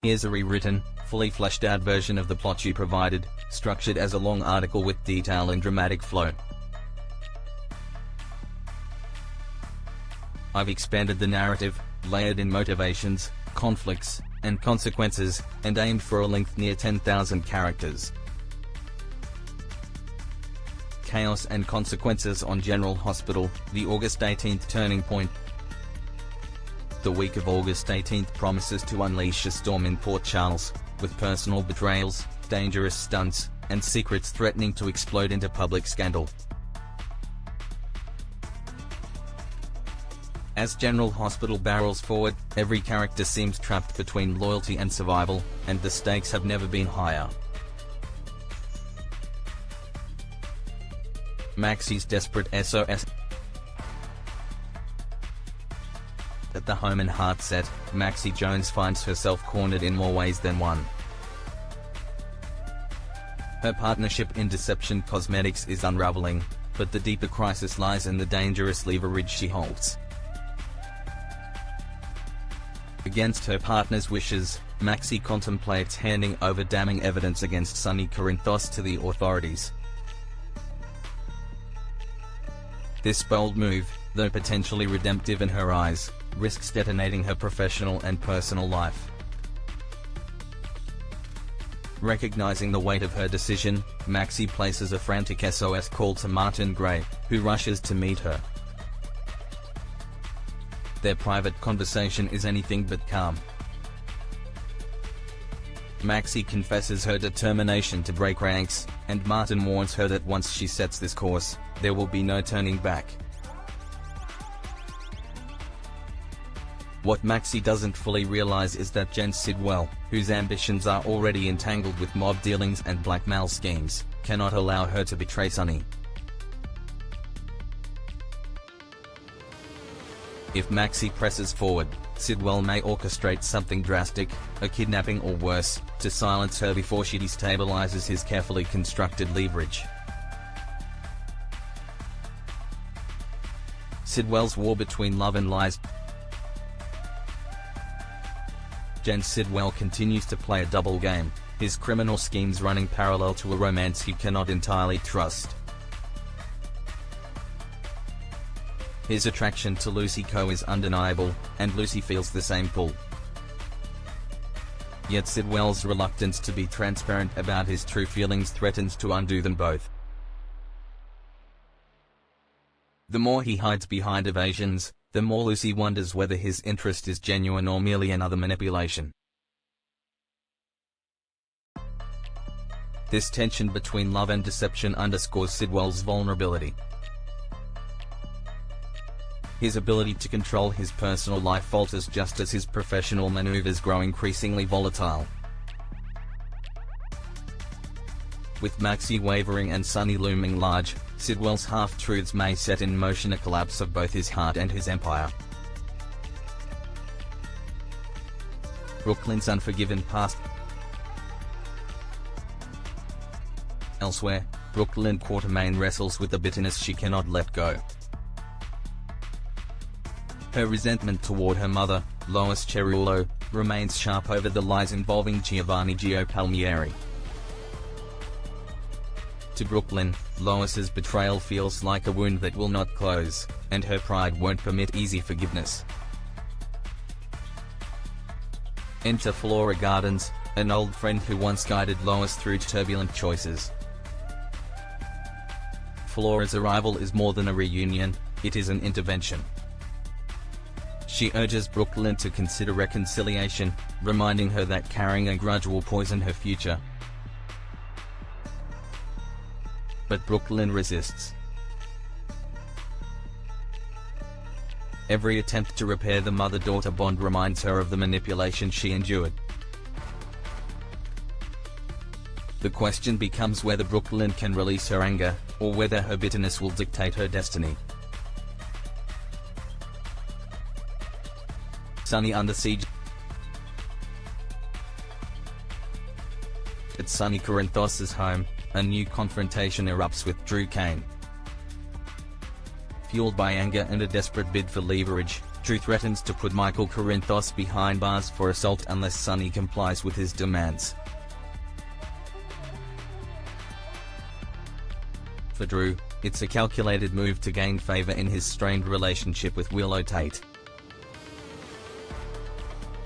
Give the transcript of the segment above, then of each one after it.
Here's a rewritten, fully fleshed out version of the plot you provided, structured as a long article with detail and dramatic flow. I've expanded the narrative, layered in motivations, conflicts, and consequences, and aimed for a length near 10,000 characters. Chaos and Consequences on General Hospital, the August 18th turning point. The week of August 18th promises to unleash a storm in Port Charles, with personal betrayals, dangerous stunts, and secrets threatening to explode into public scandal. As General Hospital barrels forward, every character seems trapped between loyalty and survival, and the stakes have never been higher. Maxie's desperate SOS. At the home and heart set, Maxie Jones finds herself cornered in more ways than one. Her partnership in Deception Cosmetics is unraveling, but the deeper crisis lies in the dangerous leverage she holds. Against her partner's wishes, Maxie contemplates handing over damning evidence against Sonny Corinthos to the authorities. This bold move, though potentially redemptive in her eyes, risks detonating her professional and personal life. Recognizing the weight of her decision, Maxie places a frantic SOS call to Martin Gray, who rushes to meet her. Their private conversation is anything but calm. Maxie confesses her determination to break ranks, and Martin warns her that once she sets this course, there will be no turning back. What Maxie doesn't fully realize is that Jen Sidwell, whose ambitions are already entangled with mob dealings and blackmail schemes, cannot allow her to betray Sonny. If Maxie presses forward, Sidwell may orchestrate something drastic, a kidnapping or worse, to silence her before she destabilizes his carefully constructed leverage. Sidwell's war between love and lies. Jen Sidwell continues to play a double game, his criminal schemes running parallel to a romance he cannot entirely trust. His attraction to Lucy Coe is undeniable, and Lucy feels the same pull. Yet Sidwell's reluctance to be transparent about his true feelings threatens to undo them both. The more he hides behind evasions, the more Lucy wonders whether his interest is genuine or merely another manipulation. This tension between love and deception underscores Sidwell's vulnerability. His ability to control his personal life falters just as his professional maneuvers grow increasingly volatile. With Maxie wavering and Sonny looming large, Sidwell's half-truths may set in motion a collapse of both his heart and his empire. Brooklyn's unforgiven past. Elsewhere, Brooklyn Quartermain wrestles with the bitterness she cannot let go. Her resentment toward her mother, Lois Cerullo, remains sharp over the lies involving Giovanni Gio Palmieri. To Brooklyn, Lois's betrayal feels like a wound that will not close, and her pride won't permit easy forgiveness. Enter Flora Gardens, an old friend who once guided Lois through turbulent choices. Flora's arrival is more than a reunion, it is an intervention. She urges Brooklyn to consider reconciliation, reminding her that carrying a grudge will poison her future. But Brooklyn resists. Every attempt to repair the mother-daughter bond reminds her of the manipulation she endured. The question becomes whether Brooklyn can release her anger, or whether her bitterness will dictate her destiny. Sonny under siege. At Sonny Corinthos' home, a new confrontation erupts with Drew Kane. Fueled by anger and a desperate bid for leverage, Drew threatens to put Michael Corinthos behind bars for assault unless Sonny complies with his demands. For Drew, it's a calculated move to gain favor in his strained relationship with Willow Tate.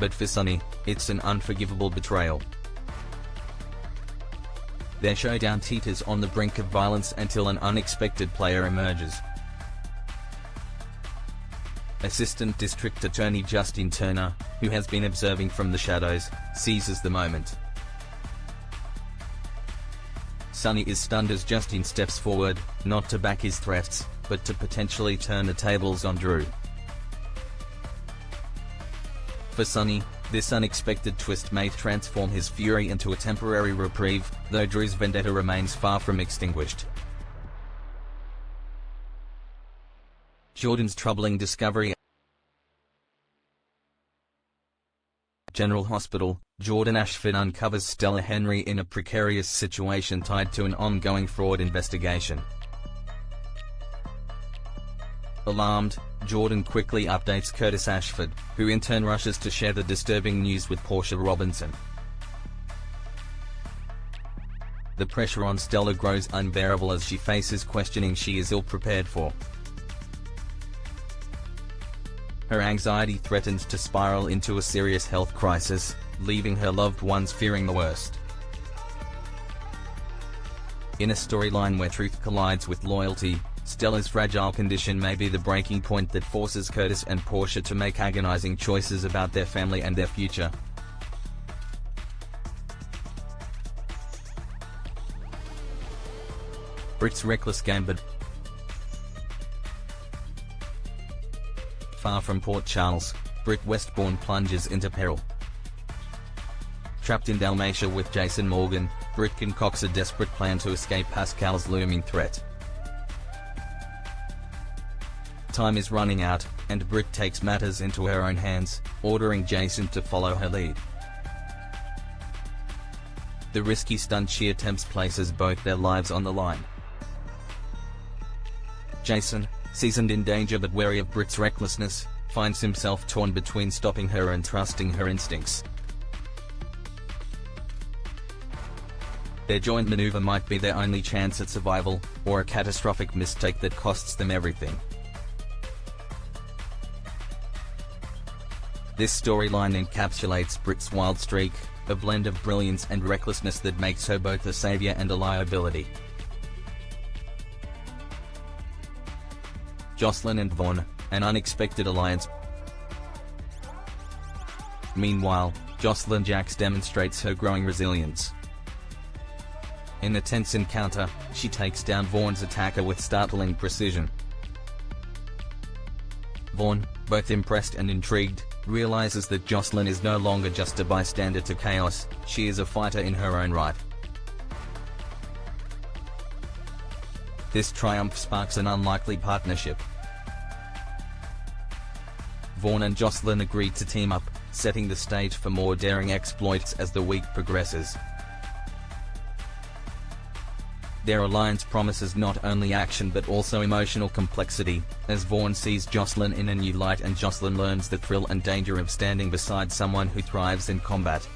But for Sonny, it's an unforgivable betrayal. Their showdown teeters on the brink of violence until an unexpected player emerges. Assistant District Attorney Justin Turner, who has been observing from the shadows, seizes the moment. Sonny is stunned as Justin steps forward, not to back his threats, but to potentially turn the tables on Drew. For Sonny, this unexpected twist may transform his fury into a temporary reprieve, though Drew's vendetta remains far from extinguished. Jordan's troubling discovery. General Hospital, Jordan Ashford uncovers Stella Henry in a precarious situation tied to an ongoing fraud investigation. Alarmed, Jordan quickly updates Curtis Ashford, who in turn rushes to share the disturbing news with Portia Robinson. The pressure on Stella grows unbearable as she faces questioning she is ill-prepared for. Her anxiety threatens to spiral into a serious health crisis, leaving her loved ones fearing the worst. In a storyline where truth collides with loyalty, Stella's fragile condition may be the breaking point that forces Curtis and Portia to make agonizing choices about their family and their future. Britt's reckless gambit. Far from Port Charles, Britt Westbourne plunges into peril. Trapped in Dalmatia with Jason Morgan, Britt concocts a desperate plan to escape Pascal's looming threat. Time is running out, and Britt takes matters into her own hands, ordering Jason to follow her lead. The risky stunt she attempts places both their lives on the line. Jason, seasoned in danger but wary of Britt's recklessness, finds himself torn between stopping her and trusting her instincts. Their joint maneuver might be their only chance at survival, or a catastrophic mistake that costs them everything. This storyline encapsulates Britt's wild streak, a blend of brilliance and recklessness that makes her both a savior and a liability. Jocelyn and Vaughn, an unexpected alliance. Meanwhile, Jocelyn Jacks demonstrates her growing resilience. In a tense encounter, she takes down Vaughn's attacker with startling precision. Vaughn, both impressed and intrigued, realizes that Jocelyn is no longer just a bystander to chaos, she is a fighter in her own right. This triumph sparks an unlikely partnership. Vaughn and Jocelyn agree to team up, setting the stage for more daring exploits as the week progresses. Their alliance promises not only action but also emotional complexity, as Vaughn sees Jocelyn in a new light and Jocelyn learns the thrill and danger of standing beside someone who thrives in combat.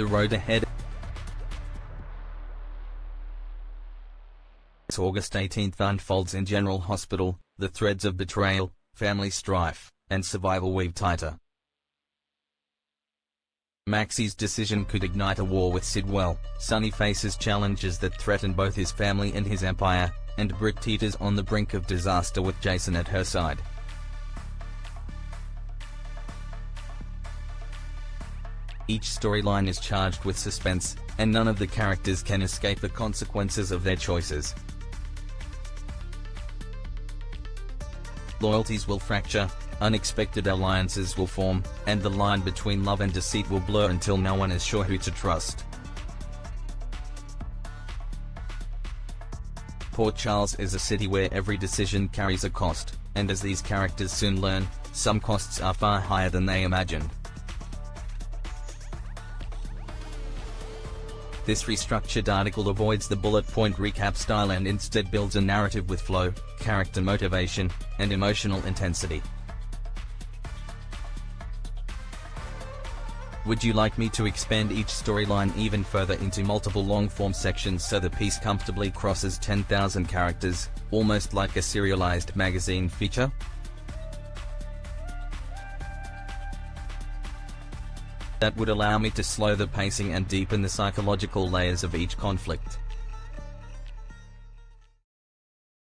The road ahead. August 18th unfolds in General Hospital, the threads of betrayal, family strife, and survival weave tighter. Maxie's decision could ignite a war with Sidwell. Sonny faces challenges that threaten both his family and his empire, and Britt teeters on the brink of disaster with Jason at her side. Each storyline is charged with suspense, and none of the characters can escape the consequences of their choices. Loyalties will fracture, unexpected alliances will form, and the line between love and deceit will blur until no one is sure who to trust. Port Charles is a city where every decision carries a cost, and as these characters soon learn, some costs are far higher than they imagined. This restructured article avoids the bullet point recap style and instead builds a narrative with flow, character motivation, and emotional intensity. Would you like me to expand each storyline even further into multiple long-form sections so the piece comfortably crosses 10,000 characters, almost like a serialized magazine feature? That would allow me to slow the pacing and deepen the psychological layers of each conflict.